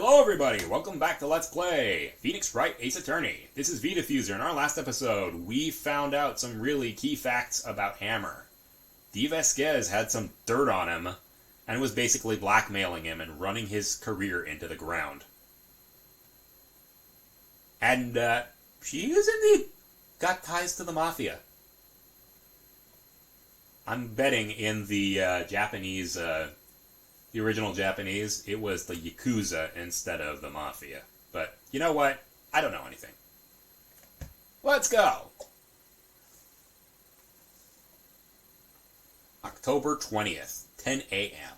Hello everybody, welcome back to Let's Play Phoenix Wright Ace Attorney. This is Vdiffuser. In our last episode, we found out some really key facts about Hammer. Vasquez had some dirt on him, and was basically blackmailing him and running his career into the ground. And, she has indeed got ties to the Mafia. I'm betting in the Japanese, the original Japanese, it was the Yakuza instead of the Mafia. But, you know what? I don't know anything. Let's go! October 20th, 10 a.m.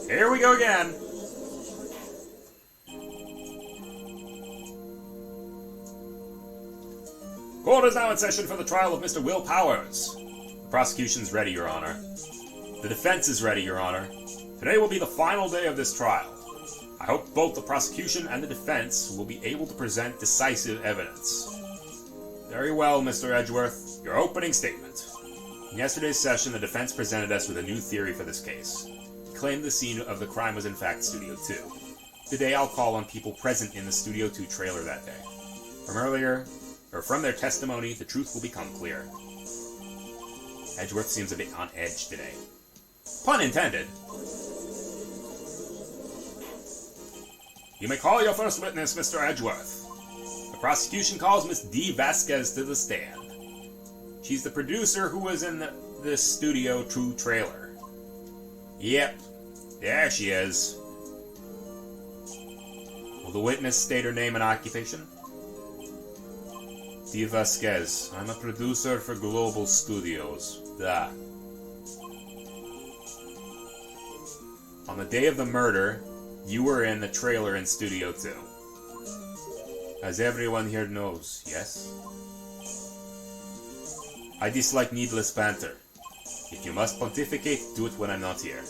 Here we go again! Court is now in session for the trial of Mr. Will Powers. The prosecution's ready, Your Honor. The defense is ready, Your Honor. Today will be the final day of this trial. I hope both the prosecution and the defense will be able to present decisive evidence. Very well, Mr. Edgeworth. Your opening statement. In yesterday's session, the defense presented us with a new theory for this case. It claimed the scene of the crime was in fact Studio 2. Today I'll call on people present in the Studio 2 trailer that day. From their testimony, the truth will become clear. Edgeworth seems a bit on edge today. Pun intended. You may call your first witness, Mr. Edgeworth. The prosecution calls Miss D. Vasquez to the stand. She's the producer who was in this Studio 2 trailer. Yep, there she is. Will the witness state her name and occupation? D. Vasquez. I'm a producer for Global Studios. Da. On the day of the murder, you were in the trailer in Studio 2. As everyone here knows, yes? I dislike needless banter. If you must pontificate, do it when I'm not here.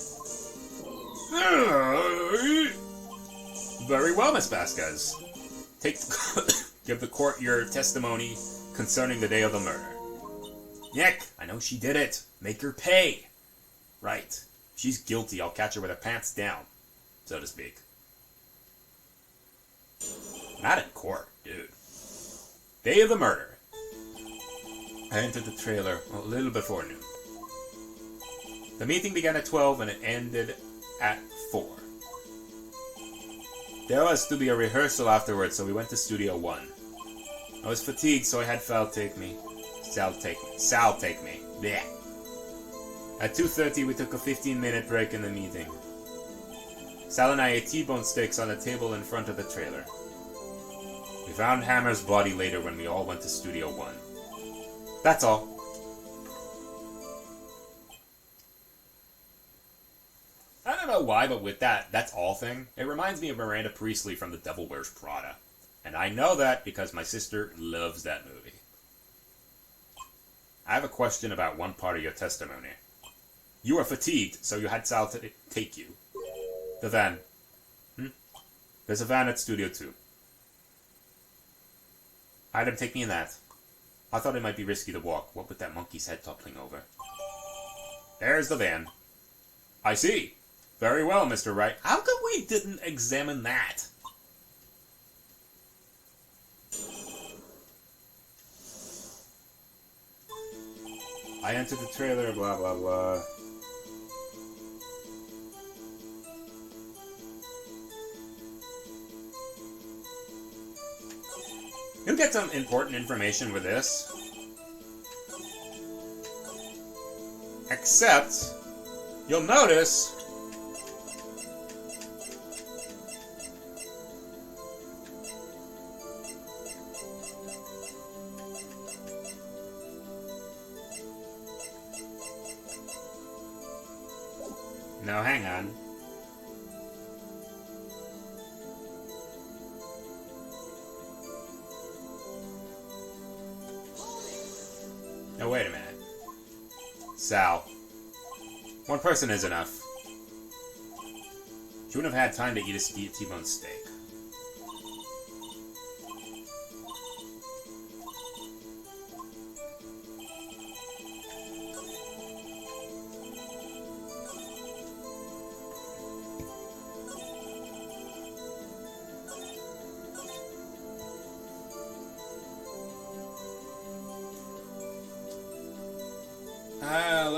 Very well, Miss Vasquez. Give the court your testimony concerning the day of the murder. Nick, I know she did it. Make her pay. Right. If she's guilty, I'll catch her with her pants down, so to speak. Not in court, dude. Day of the murder. I entered the trailer a little before noon. The meeting began at 12 and it ended at 4. There was to be a rehearsal afterwards, so we went to Studio 1. I was fatigued, so I had Sal take me. Blech. At 2:30, we took a 15-minute break in the meeting. Sal and I ate T-bone steaks on a table in front of the trailer. We found Hammer's body later when we all went to Studio 1. That's all. I don't know why, but with that's all thing, it reminds me of Miranda Priestley from The Devil Wears Prada. And I know that because my sister loves that movie. I have a question about one part of your testimony. You were fatigued, so you had Sal take you. The van. There's a van at Studio 2. I had him take me in that. I thought it might be risky to walk, what with that monkey's head toppling over. There's the van. I see. Very well, Mr. Wright. How come we didn't examine that? I entered the trailer, blah, blah, blah. You'll get some important information with this. Except, you'll notice no, hang on. Now wait a minute. Sal. One person is enough. She wouldn't have had time to eat a T-bone steak.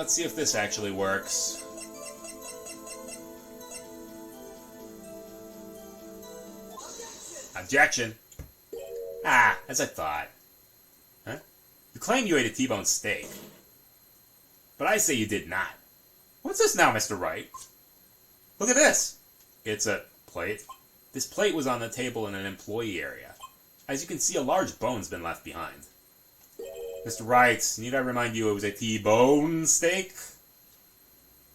let's see if this actually works. Objection. Ah, as I thought. Huh? You claim you ate a T-bone steak. But I say you did not. What's this now, Mr. Wright? Look at this. It's a plate. This plate was on the table in an employee area. As you can see, a large bone's been left behind. Mr. Wright, need I remind you it was a T-bone steak?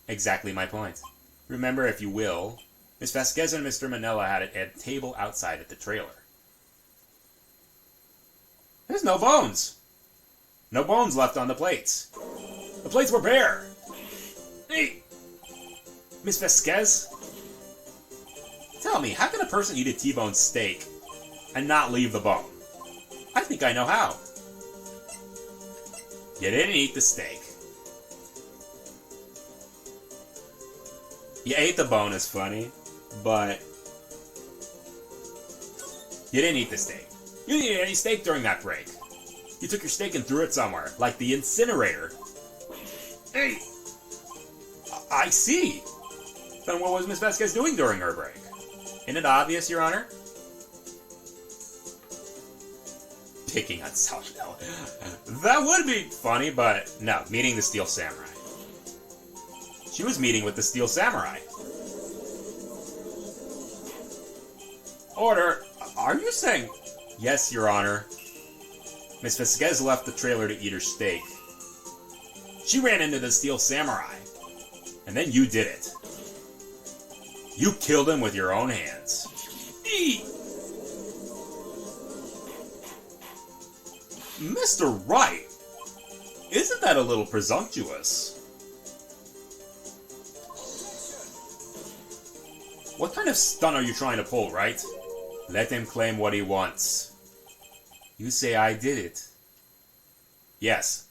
Exactly my point. Remember, if you will, Miss Vasquez and Mr. Manella had it at a table outside at the trailer. There's no bones. No bones left on the plates. The plates were bare. Hey, Miss Vasquez? Tell me, how can a person eat a T-bone steak and not leave the bone? I think I know how. You didn't eat the steak. You ate the bone is funny, but you didn't eat the steak. You didn't eat any steak during that break. You took your steak and threw it somewhere, like the incinerator. Hey! I see. Then what was Miss Vasquez doing during her break? Isn't it obvious, Your Honor? Picking on someone. That would be funny, but no, meeting the Steel Samurai. She was meeting with the Steel Samurai. Order, are you saying... Yes, Your Honor. Miss Vasquez left the trailer to eat her steak. She ran into the Steel Samurai. And then you did it. You killed him with your own hands. Eat! Mr. Wright! Isn't that a little presumptuous? What kind of stunt are you trying to pull, Wright? Let him claim what he wants. You say I did it. Yes.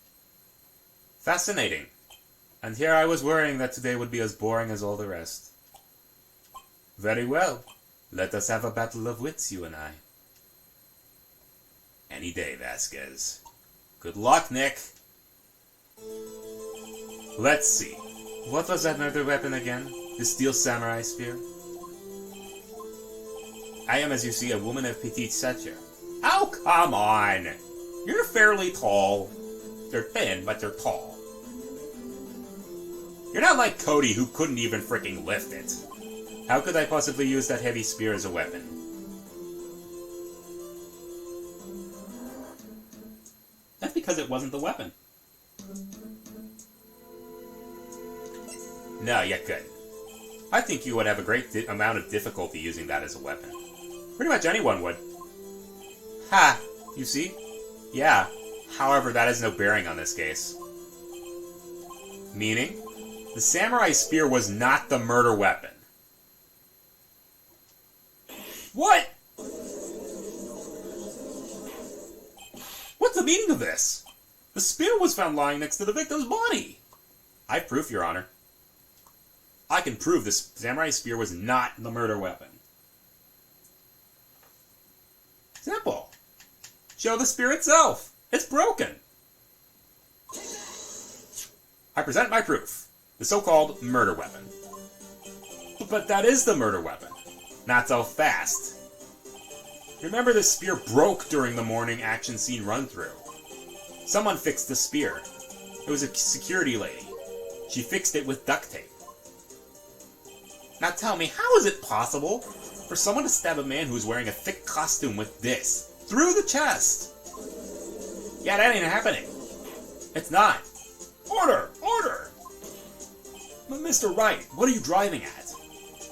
Fascinating. And here I was worrying that today would be as boring as all the rest. Very well. Let us have a battle of wits, you and I. Any day, Vasquez. Good luck, Nick. Let's see. What was that murder weapon again? The Steel Samurai Spear? I am, as you see, a woman of petite stature. Oh, come on! You're fairly tall. They're thin, but they're tall. You're not like Cody, who couldn't even freaking lift it. How could I possibly use that heavy spear as a weapon? That's because it wasn't the weapon. No, you couldn't. I think you would have a great amount of difficulty using that as a weapon. Pretty much anyone would. Ha! You see? Yeah. However, that has no bearing on this case. Meaning? The samurai spear was not the murder weapon. What? What's the meaning of this? The spear was found lying next to the victim's body. I have proof, Your Honor. I can prove this samurai spear was not the murder weapon. Simple. Show the spear itself. It's broken. I present my proof. The so-called murder weapon. But that is the murder weapon. Not so fast. Remember, this spear broke during the morning action scene run-through. Someone fixed the spear. It was a security lady. She fixed it with duct tape. Now tell me, how is it possible for someone to stab a man who's wearing a thick costume with this through the chest? Yeah, that ain't happening. It's not. Order! Order! But Mr. Wright, what are you driving at?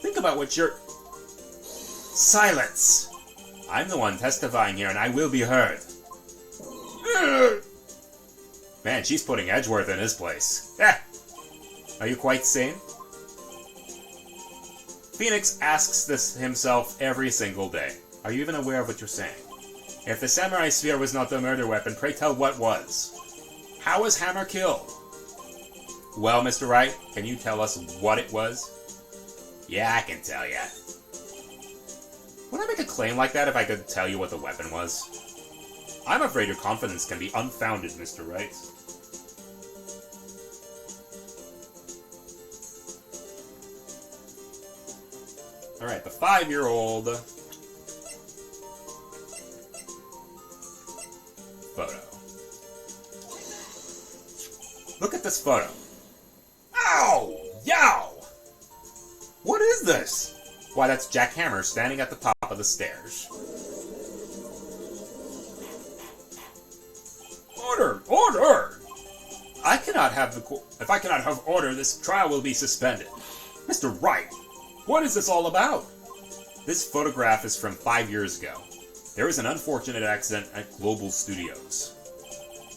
Think about what you're... Silence! I'm the one testifying here, and I will be heard. Man, she's putting Edgeworth in his place. Are you quite sane? Phoenix asks this himself every single day. Are you even aware of what you're saying? If the samurai spear was not the murder weapon, pray tell what was? How was Hammer killed? Well, Mr. Wright, can you tell us what it was? Yeah, I can tell ya. Would I make a claim like that if I could tell you what the weapon was? I'm afraid your confidence can be unfounded, Mr. Wright. Alright, the 5-year-old photo. Look at this photo. Ow! Yow! What is this? Why, that's Jack Hammer standing at the top of the stairs. Order! Order! If I cannot have order, this trial will be suspended. Mr. Wright, what is this all about? This photograph is from 5 years ago. There was an unfortunate accident at Global Studios.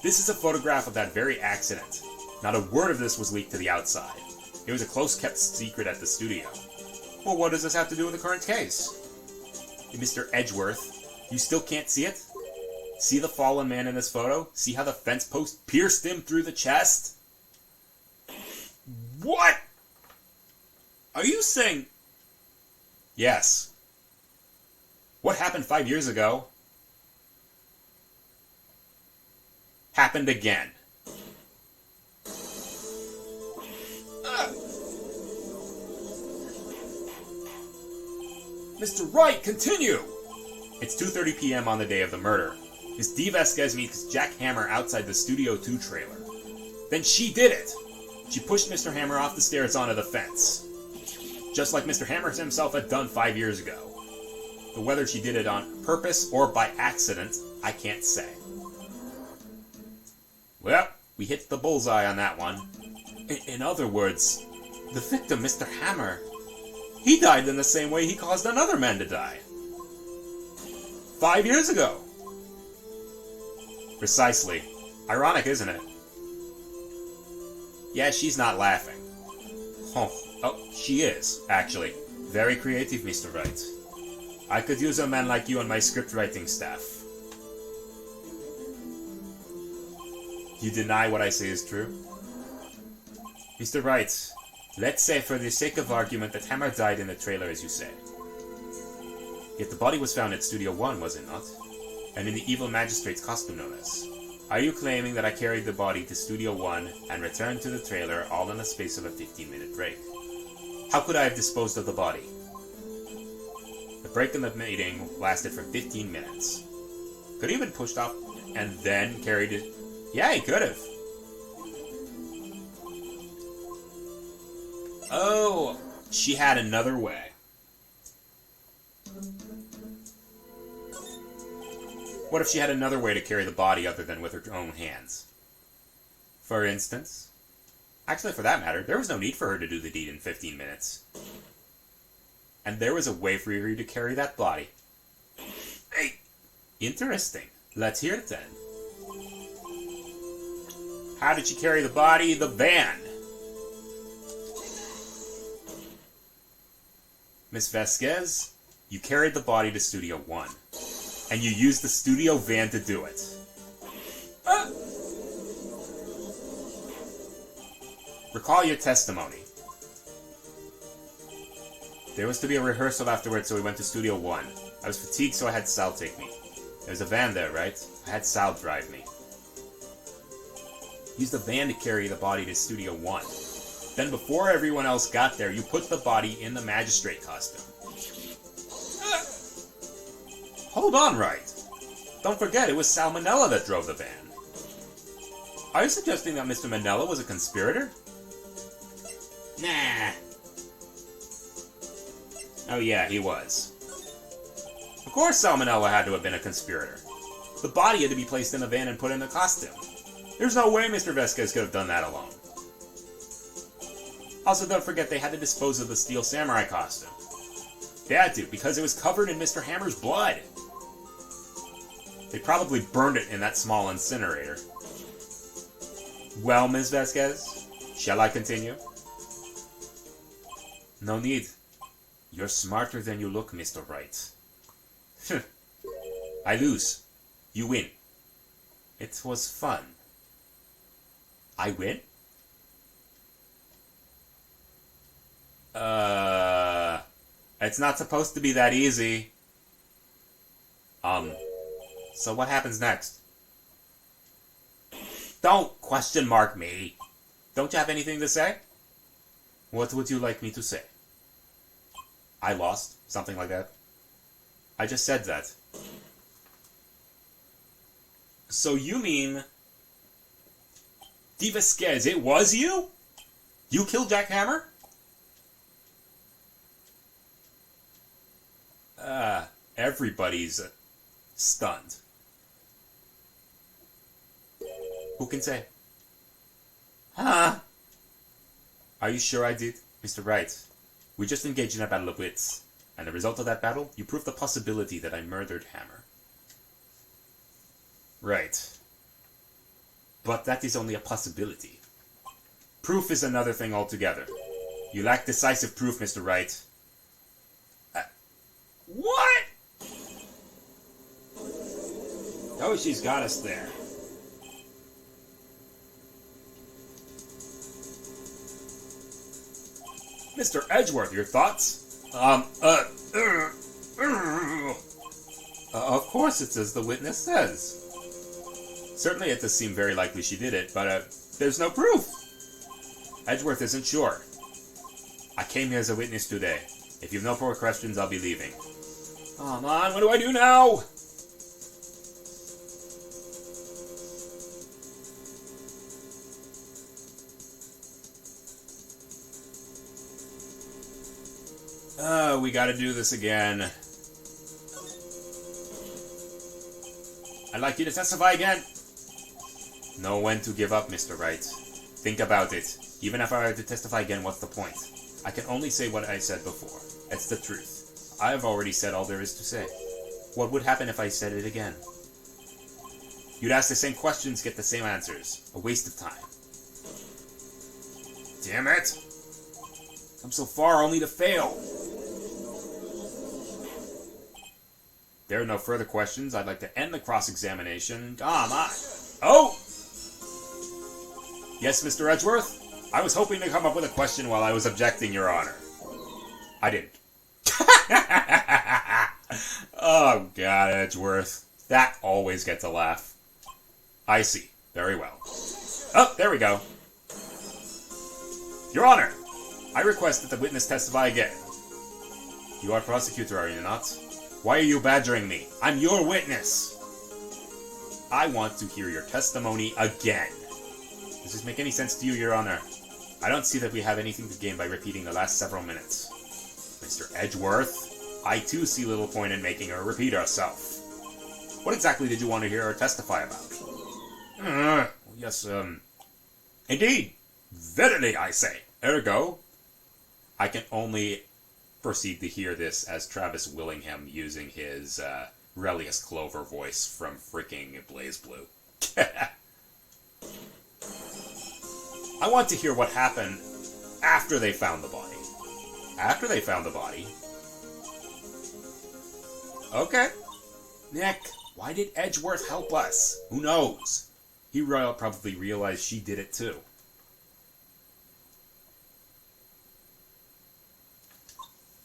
This is a photograph of that very accident. Not a word of this was leaked to the outside. It was a close-kept secret at the studio. Well, what does this have to do with the current case? Hey, Mr. Edgeworth, you still can't see it? See the fallen man in this photo? See how the fence post pierced him through the chest? What? Are you saying... Yes. What happened 5 years ago happened again. Mr. Wright, continue! It's 2:30 p.m. on the day of the murder. Miss D. Vasquez meets Jack Hammer outside the Studio 2 trailer. Then she did it! She pushed Mr. Hammer off the stairs onto the fence. Just like Mr. Hammer himself had done 5 years ago. But whether she did it on purpose or by accident, I can't say. Well, we hit the bullseye on that one. In other words, the victim, Mr. Hammer, he died in the same way he caused another man to die. 5 years ago. Precisely. Ironic, isn't it? Yeah, she's not laughing. Oh, she is, actually. Very creative, Mr. Wright. I could use a man like you on my script writing staff. You deny what I say is true? Mr. Wright, let's say for the sake of argument that Hammer died in the trailer as you say. Yet the body was found at Studio 1, was it not? And in the evil magistrate's costume, no less. Are you claiming that I carried the body to Studio 1 and returned to the trailer all in the space of a 15-minute break? How could I have disposed of the body? The break in the meeting lasted for 15 minutes. Could he have been pushed off and then carried it? Yeah, he could have. Oh, she had another way. What if she had another way to carry the body other than with her own hands? For instance? Actually, for that matter, there was no need for her to do the deed in 15 minutes. And there was a way for her to carry that body. Hey! Interesting. Let's hear it then. How did she carry the body? The van. Miss Vasquez, you carried the body to Studio 1. And you used the studio van to do it. Recall your testimony. There was to be a rehearsal afterwards, so we went to Studio 1. I was fatigued, so I had Sal take me. There's a van there, right? I had Sal drive me. Used the van to carry the body to Studio 1. Then before everyone else got there, you put the body in the magistrate costume. Hold on, Wright. Don't forget, it was Sal Manella that drove the van. Are you suggesting that Mr. Manella was a conspirator? Nah. Oh yeah, he was. Of course Sal Manella had to have been a conspirator. The body had to be placed in the van and put in the costume. There's no way Mr. Vasquez could have done that alone. Also, don't forget they had to dispose of the Steel Samurai costume. They had to, because it was covered in Mr. Hammer's blood. They probably burned it in that small incinerator. Well, Ms. Vasquez, shall I continue? No need. You're smarter than you look, Mr. Wright. I lose. You win. It was fun. I win? It's not supposed to be that easy. So what happens next? Don't question mark me. Don't you have anything to say? What would you like me to say? I lost? Something like that? I just said that. So you mean... Vasquez, it was you? You killed Jack Hammer? Everybody's stunned. Who can say? Huh? Are you sure I did? Mr. Wright, we just engaged in a battle of wits, and the result of that battle, you proved the possibility that I murdered Hammer. Right. But that is only a possibility. Proof is another thing altogether. You lack decisive proof, Mr. Wright. What? Oh, she's got us there. Mr. Edgeworth, your thoughts? Of course it's as the witness says. Certainly it does seem very likely she did it, but, there's no proof. Edgeworth isn't sure. I came here as a witness today. If you've no further questions, I'll be leaving. Oh, man, what do I do now? Oh, we gotta do this again. I'd like you to testify again. Know when to give up, Mr. Wright. Think about it. Even if I were to testify again, what's the point? I can only say what I said before. It's the truth. I have already said all there is to say. What would happen if I said it again? You'd ask the same questions, get the same answers. A waste of time. Damn it! Come so far only to fail. There are no further questions. I'd like to end the cross-examination. Come on. Oh! Yes, Mr. Edgeworth? I was hoping to come up with a question while I was objecting, Your Honor. I didn't. Oh, God, Edgeworth. That always gets a laugh. I see. Very well. Oh, there we go. Your Honor, I request that the witness testify again. You are prosecutor, are you not? Why are you badgering me? I'm your witness. I want to hear your testimony again. Does this make any sense to you, Your Honor? I don't see that we have anything to gain by repeating the last several minutes. Mr. Edgeworth, I too see little point in making her repeat herself. What exactly did you want to hear her testify about? Yes, indeed. Verily, I say. Ergo, I can only proceed to hear this as Travis Willingham using his Relius Clover voice from freaking Blaze Blue. I want to hear what happened after they found the body. After they found the body? Okay. Nick, why did Edgeworth help us? Who knows? He probably realized she did it too.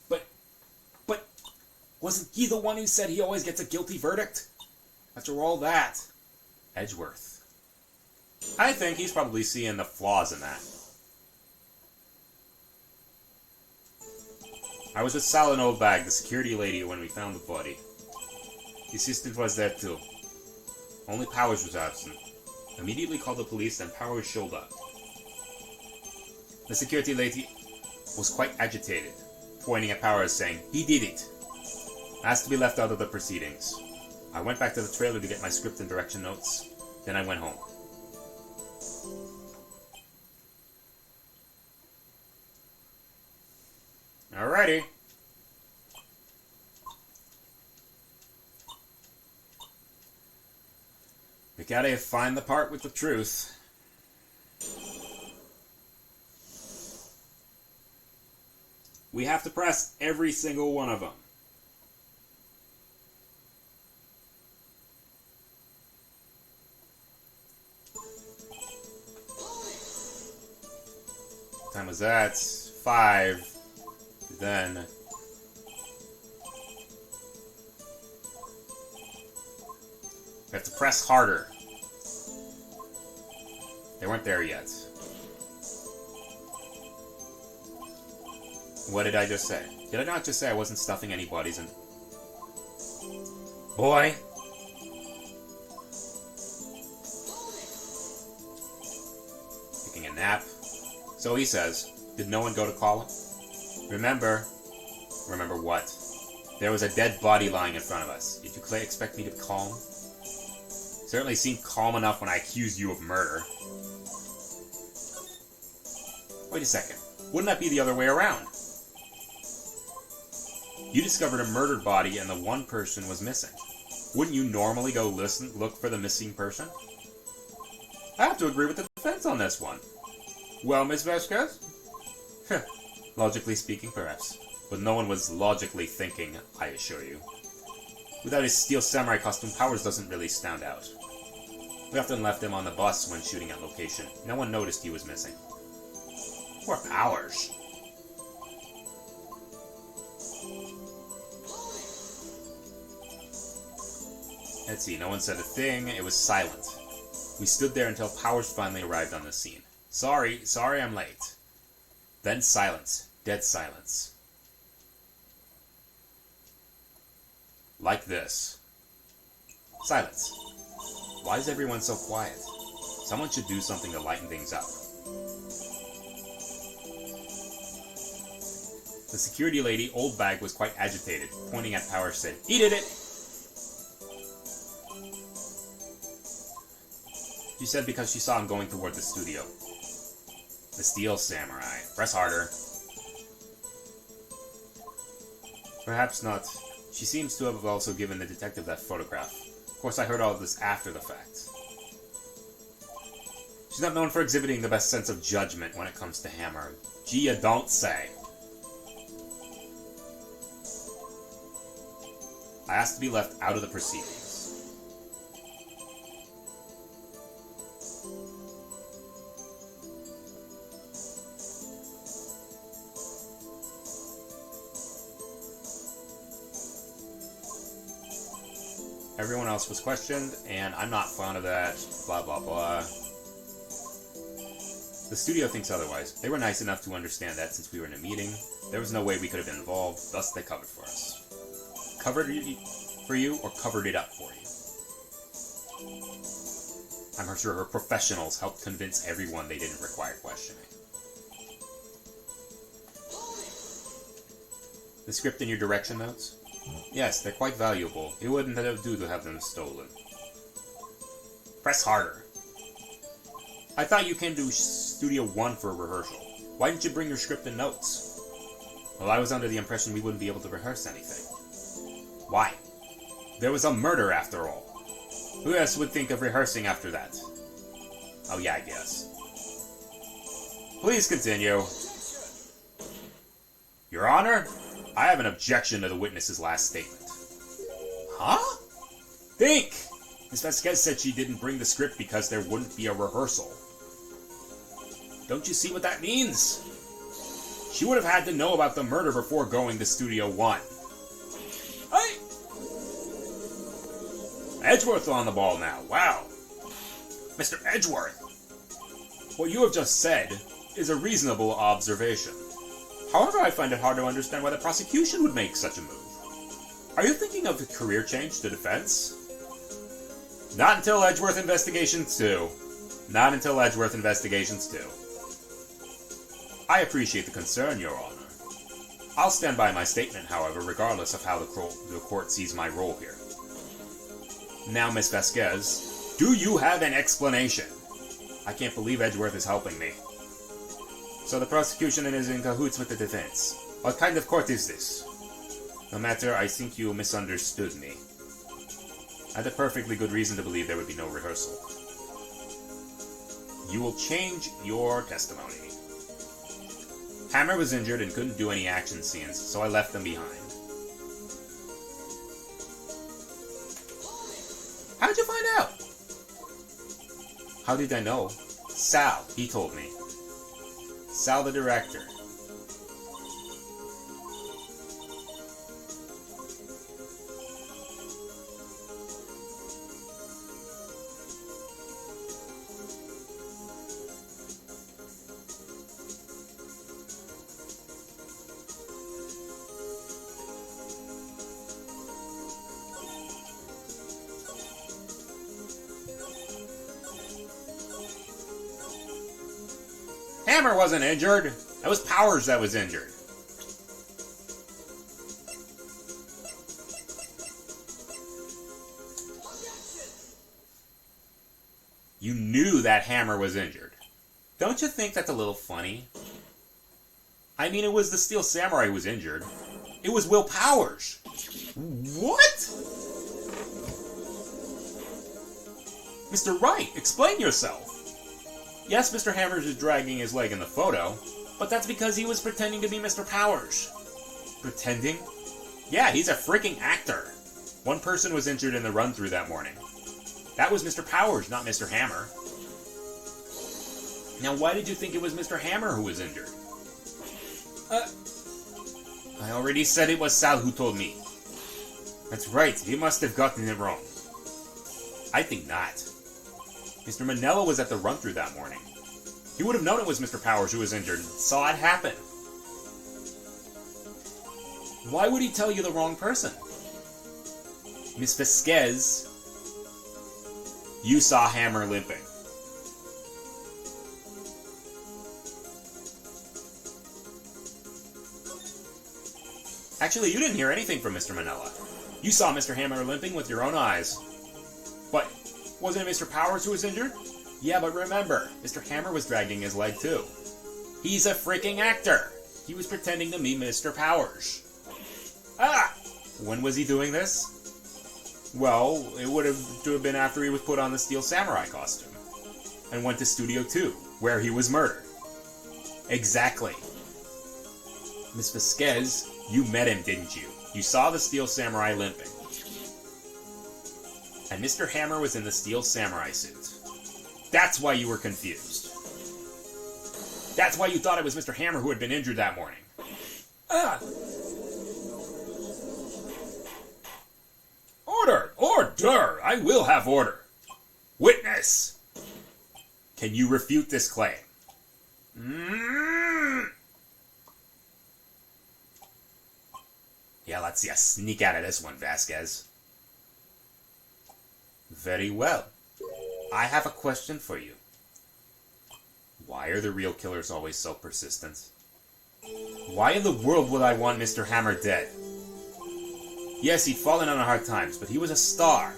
But, wasn't he the one who said he always gets a guilty verdict? After all that, Edgeworth. I think he's probably seeing the flaws in that. I was with Sal and Oldbag, the security lady, when we found the body. The assistant was there too. Only Powers was absent. Immediately called the police and Powers showed up. The security lady was quite agitated, pointing at Powers saying, "He did it." Asked to be left out of the proceedings. I went back to the trailer to get my script and direction notes. Then I went home. Alrighty. We gotta find the part with the truth. We have to press every single one of them. What time was that? 5. Then we have to press harder. They weren't there yet. What did I just say? Did I not just say I wasn't stuffing any bodies in... Boy! Taking a nap. So he says, did no one go to call him? Remember what? There was a dead body lying in front of us. Did you expect me to be calm? Certainly seemed calm enough when I accused you of murder. Wait a second. Wouldn't that be the other way around? You discovered a murdered body and the one person was missing. Wouldn't you normally go look for the missing person? I have to agree with the defense on this one. Well, Miss Vasquez? Logically speaking, perhaps. But no one was logically thinking, I assure you. Without his steel samurai costume, Powers doesn't really stand out. We often left him on the bus when shooting at location. No one noticed he was missing. Poor Powers. Let's see, no one said a thing. It was silent. We stood there until Powers finally arrived on the scene. Sorry I'm late. Then silence. Dead silence. Like this. Silence. Why is everyone so quiet? Someone should do something to lighten things up. The security lady, Old Bag, was quite agitated. Pointing at Powers, said, "He did it!" She said because she saw him going toward the studio. The Steel Samurai. Press harder. Perhaps not. She seems to have also given the detective that photograph. Of course, I heard all of this after the fact. She's not known for exhibiting the best sense of judgment when it comes to Hammer. Gee, you don't say. I asked to be left out of the proceedings. Everyone else was questioned, and I'm not fond of that, blah blah blah. The studio thinks otherwise. They were nice enough to understand that since we were in a meeting, there was no way we could have been involved, thus they covered for us. Covered it for you, or covered it up for you? I'm sure her professionals helped convince everyone they didn't require questioning. The script in your direction notes? Yes, they're quite valuable. It wouldn't do to have them stolen. Press harder. I thought you came to Studio 1 for a rehearsal. Why didn't you bring your script and notes? Well, I was under the impression we wouldn't be able to rehearse anything. Why? There was a murder after all. Who else would think of rehearsing after that? Oh yeah, I guess. Please continue. Your Honor, I have an objection to the witness's last statement. Huh? Think! Miss Vasquez said she didn't bring the script because there wouldn't be a rehearsal. Don't you see what that means? She would have had to know about the murder before going to Studio 1. Hey! Edgeworth on the ball now, wow. Mr. Edgeworth! What you have just said is a reasonable observation. However, I find it hard to understand why the prosecution would make such a move. Are you thinking of a career change to defense? Not until Edgeworth Investigations 2. Not until Edgeworth Investigations 2. I appreciate the concern, Your Honor. I'll stand by my statement, however, regardless of how the court sees my role here. Now, Miss Vasquez, do you have an explanation? I can't believe Edgeworth is helping me. So the prosecution is in cahoots with the defense. What kind of court is this? No matter, I think you misunderstood me. I had a perfectly good reason to believe there would be no rehearsal. You will change your testimony. Hammer was injured and couldn't do any action scenes, so I left them behind. How'd you find out? How did I know? Sal, he told me. Sal, the director. Hammer wasn't injured. It was Powers that was injured. You knew that Hammer was injured. Don't you think that's a little funny? I mean, it was the Steel Samurai who was injured. It was Will Powers. What? Mr. Wright, explain yourself. Yes, Mr. Hammers is dragging his leg in the photo, but that's because he was pretending to be Mr. Powers. Pretending? Yeah, he's a freaking actor. One person was injured in the run-through that morning. That was Mr. Powers, not Mr. Hammer. Now, why did you think it was Mr. Hammer who was injured? I already said it was Sal who told me. That's right, he must have gotten it wrong. I think not. Mr. Manella was at the run-through that morning. He would have known it was Mr. Powers who was injured and saw it happen. Why would he tell you the wrong person? Miss Vasquez, you saw Hammer limping. Actually, you didn't hear anything from Mr. Manella. You saw Mr. Hammer limping with your own eyes. But wasn't it Mr. Powers who was injured? Yeah, but remember, Mr. Hammer was dragging his leg too. He's a freaking actor. He was pretending to be Mr. Powers. Ah! When was he doing this? Well, it would have to have been after he was put on the Steel Samurai costume and went to Studio 2, where he was murdered. Exactly. Miss Vasquez, you met him, didn't you? You saw the Steel Samurai limping. And Mr. Hammer was in the Steel Samurai suit. That's why you were confused. That's why you thought it was Mr. Hammer who had been injured that morning. Order! Order! I will have order. Witness! Can you refute this claim? Yeah, let's see a sneak out of this one, Vasquez. Very well. I have a question for you. Why are the real killers always so persistent? Why in the world would I want Mr. Hammer dead? Yes, he'd fallen on hard times, but he was a star.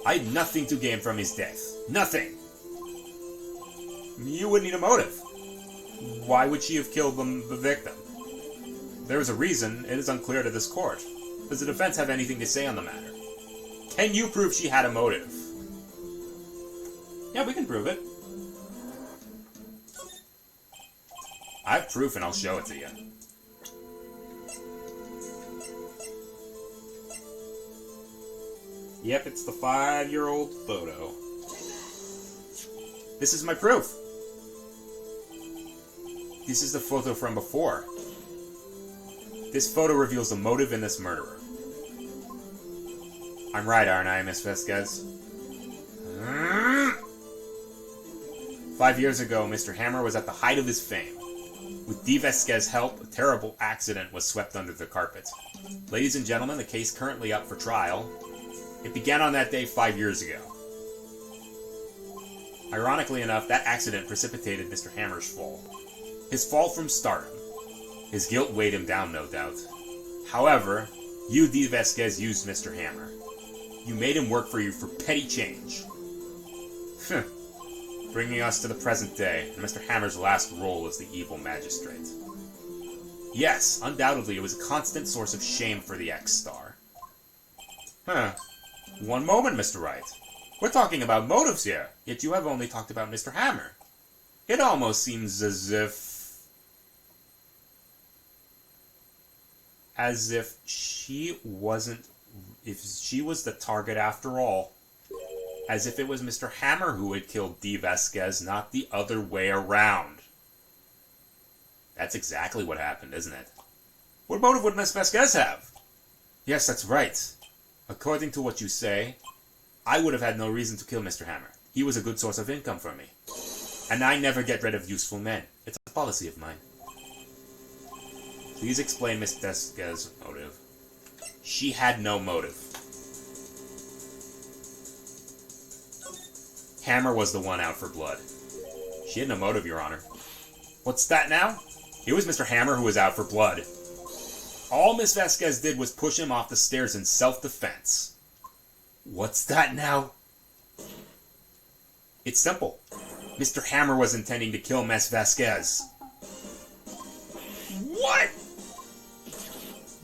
I had nothing to gain from his death. Nothing. You would need a motive. Why would she have killed the victim? There is a reason. It is unclear to this court. Does the defense have anything to say on the matter? Can you prove she had a motive? Yeah, we can prove it. I have proof and I'll show it to you. Yep, it's the 5-year-old photo. This is my proof. This is the photo from before. This photo reveals the motive in this murderer. I'm right, aren't I, Miss Vasquez? 5 years ago, Mr. Hammer was at the height of his fame. With D. Vasquez's help, a terrible accident was swept under the carpet. Ladies and gentlemen, the case currently up for trial. It began on that day 5 years ago. Ironically enough, that accident precipitated Mr. Hammer's fall. His fall from stardom. His guilt weighed him down, no doubt. However, you, D. Vasquez, used Mr. Hammer. You made him work for you for petty change. Bringing us to the present day, and Mr. Hammer's last role as the evil magistrate. Yes, undoubtedly it was a constant source of shame for the ex-star. One moment, Mr. Wright. We're talking about motives here, yet you have only talked about Mr. Hammer. It almost seems as if she wasn't... if she was the target after all. As if it was Mr. Hammer who had killed D. Vasquez, not the other way around. That's exactly what happened, isn't it? What motive would Miss Vasquez have? Yes, that's right. According to what you say, I would have had no reason to kill Mr. Hammer. He was a good source of income for me. And I never get rid of useful men. It's a policy of mine. Please explain Miss Vasquez's motive. She had no motive. Hammer was the one out for blood. She had no motive, Your Honor. What's that now? It was Mr. Hammer who was out for blood. All Miss Vasquez did was push him off the stairs in self-defense. What's that now? It's simple. Mr. Hammer was intending to kill Miss Vasquez. What?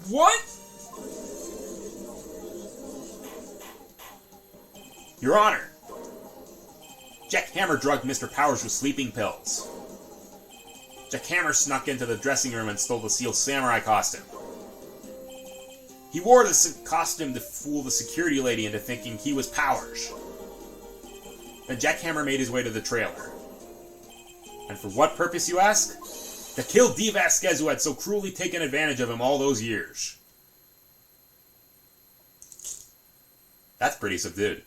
What? Your Honor, Jack Hammer drugged Mr. Powers with sleeping pills. Jack Hammer snuck into the dressing room and stole the Steel Samurai costume. He wore the costume to fool the security lady into thinking he was Powers. Then Jack Hammer made his way to the trailer. And for what purpose, you ask? To kill D. Vasquez, who had so cruelly taken advantage of him all those years. That's pretty subdued.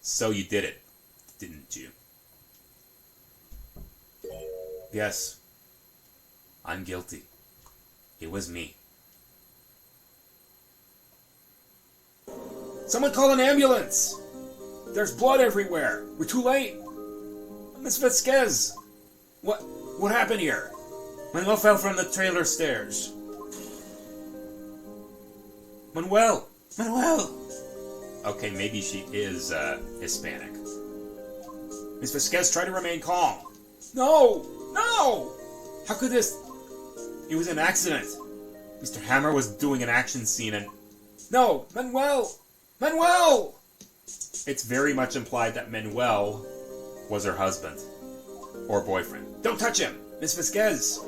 So you did it, didn't you? Yes. I'm guilty. It was me. Someone call an ambulance! There's blood everywhere! We're too late! Miss Vasquez! What happened here? Manuel fell from the trailer stairs. Manuel! Okay, maybe she is, Hispanic. Miss Vasquez, try to remain calm. No! How could this... It was an accident. Mr. Hammer was doing an action scene and... No! Manuel! It's very much implied that Manuel was her husband. Or boyfriend. Don't touch him! Miss Vasquez!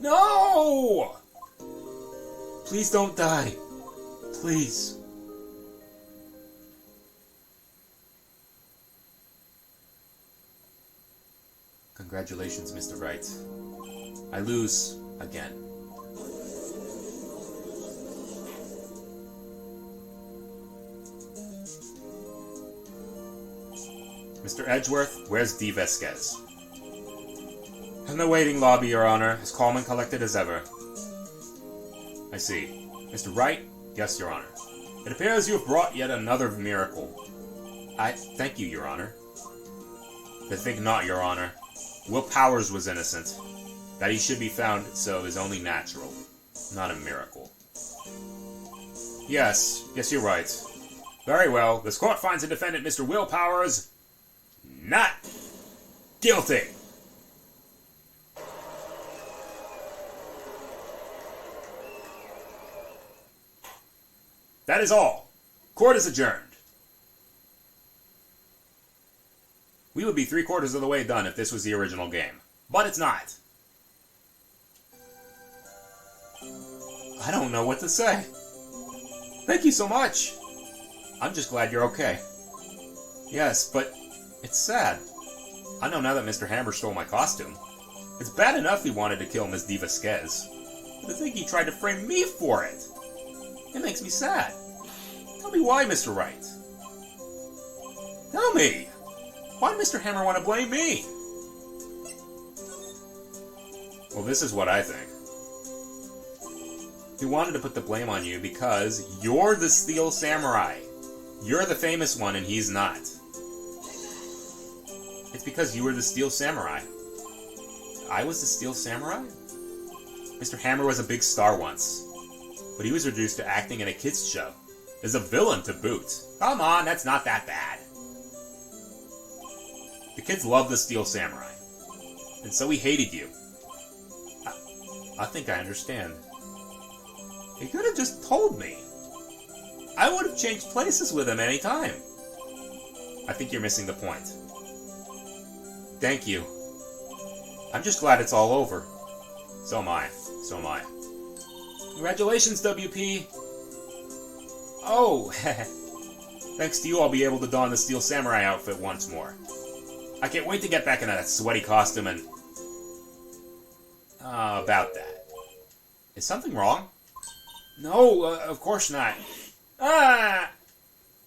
No! Please don't die. Please. Congratulations, Mr. Wright. I lose again. Mr. Edgeworth, where's D. Vasquez? In the waiting lobby, Your Honor, as calm and collected as ever. I see. Mr. Wright? Yes, Your Honor. It appears you have brought yet another miracle. I thank you, Your Honor. I think not, Your Honor. Will Powers was innocent. That he should be found so is only natural, not a miracle. Yes, you're right. Very well, this court finds the defendant, Mr. Will Powers, not guilty. That is all. Court is adjourned. We would be 3/4 of the way done if this was the original game. But it's not. I don't know what to say. Thank you so much. I'm just glad you're okay. Yes, but it's sad. I know now that Mr. Hammer stole my costume. It's bad enough he wanted to kill Miss D. Vasquez. But to think he tried to frame me for it. It makes me sad. Tell me why, Mr. Wright. Tell me. Why did Mr. Hammer want to blame me? Well, this is what I think. He wanted to put the blame on you because you're the Steel Samurai. You're the famous one and he's not. It's because you were the Steel Samurai. I was the Steel Samurai? Mr. Hammer was a big star once, but he was reduced to acting in a kids' show. As a villain to boot. Come on, that's not that bad. The kids loved the Steel Samurai, and so he hated you. I think I understand. He could have just told me. I would have changed places with him any time. I think you're missing the point. Thank you. I'm just glad it's all over. So am I. Congratulations, WP. Oh, thanks to you I'll be able to don the Steel Samurai outfit once more. I can't wait to get back into that sweaty costume and... about that. Is something wrong? No, of course not.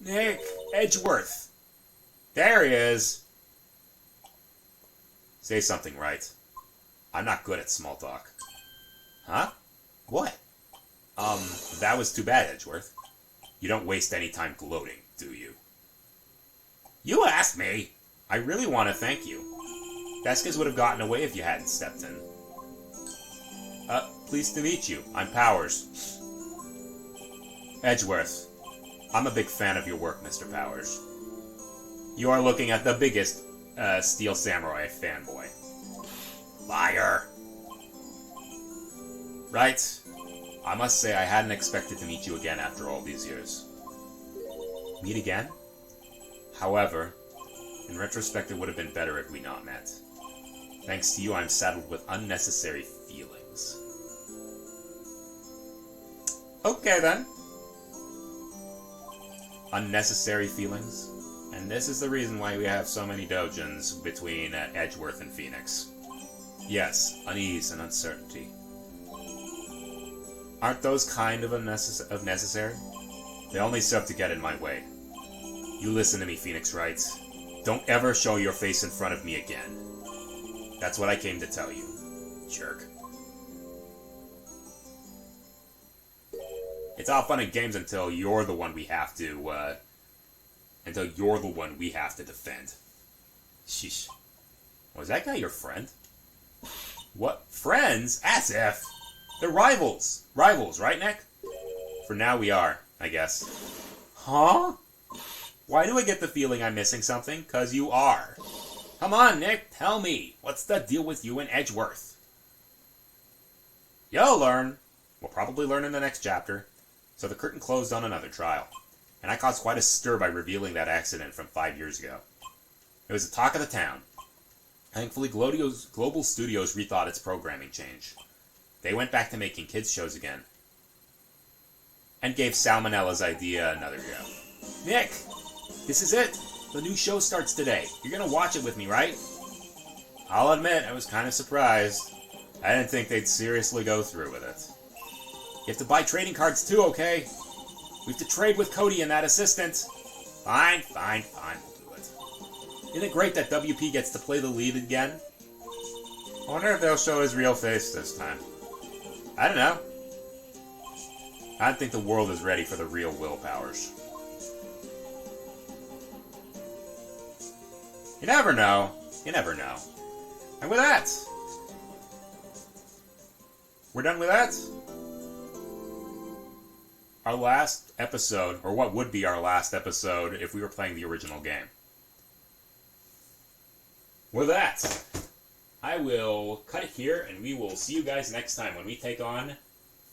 Nick Edgeworth. There he is. Say something, right? I'm not good at small talk. Huh? What? That was too bad, Edgeworth. You don't waste any time gloating, do you? You asked me! I really want to thank you. Vasquez would have gotten away if you hadn't stepped in. Pleased to meet you. I'm Powers. Edgeworth. I'm a big fan of your work, Mr. Powers. You are looking at the biggest, Steel Samurai fanboy. Liar. Right. I must say I hadn't expected to meet you again after all these years. Meet again? However, in retrospect it would have been better if we not met. Thanks to you, I'm saddled with unnecessary feelings. Okay then. Unnecessary feelings? And this is the reason why we have so many dojins between Edgeworth and Phoenix. Yes, unease and uncertainty. Aren't those kind of necessary? They only serve to get in my way. You listen to me, Phoenix Wright. Don't ever show your face in front of me again. That's what I came to tell you, jerk. It's all fun and games until you're the one we have to, defend. Sheesh. Was that guy your friend? What? Friends? As if! They're rivals! Rivals, right, Nick? For now we are, I guess. Huh? Why do I get the feeling I'm missing something? 'Cause you are. Come on, Nick, tell me. What's the deal with you and Edgeworth? You'll learn. We'll probably learn in the next chapter. So the curtain closed on another trial. And I caused quite a stir by revealing that accident from 5 years ago. It was the talk of the town. Thankfully, Global Studios rethought its programming change. They went back to making kids' shows again. And gave Salmonella's idea another go. Nick! This is it! The new show starts today. You're gonna watch it with me, right? I'll admit, I was kind of surprised. I didn't think they'd seriously go through with it. You have to buy trading cards too, okay? We have to trade with Cody and that assistant. Fine, we'll do it. Isn't it great that WP gets to play the lead again? I wonder if they'll show his real face this time. I don't know. I don't think the world is ready for the real Will Powers. You never know. You never know. And with that, we're done with that. Our last episode, or what would be our last episode if we were playing the original game. With that, I will cut it here, and we will see you guys next time when we take on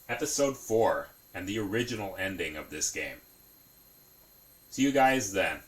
Episode 4 and the original ending of this game. See you guys then.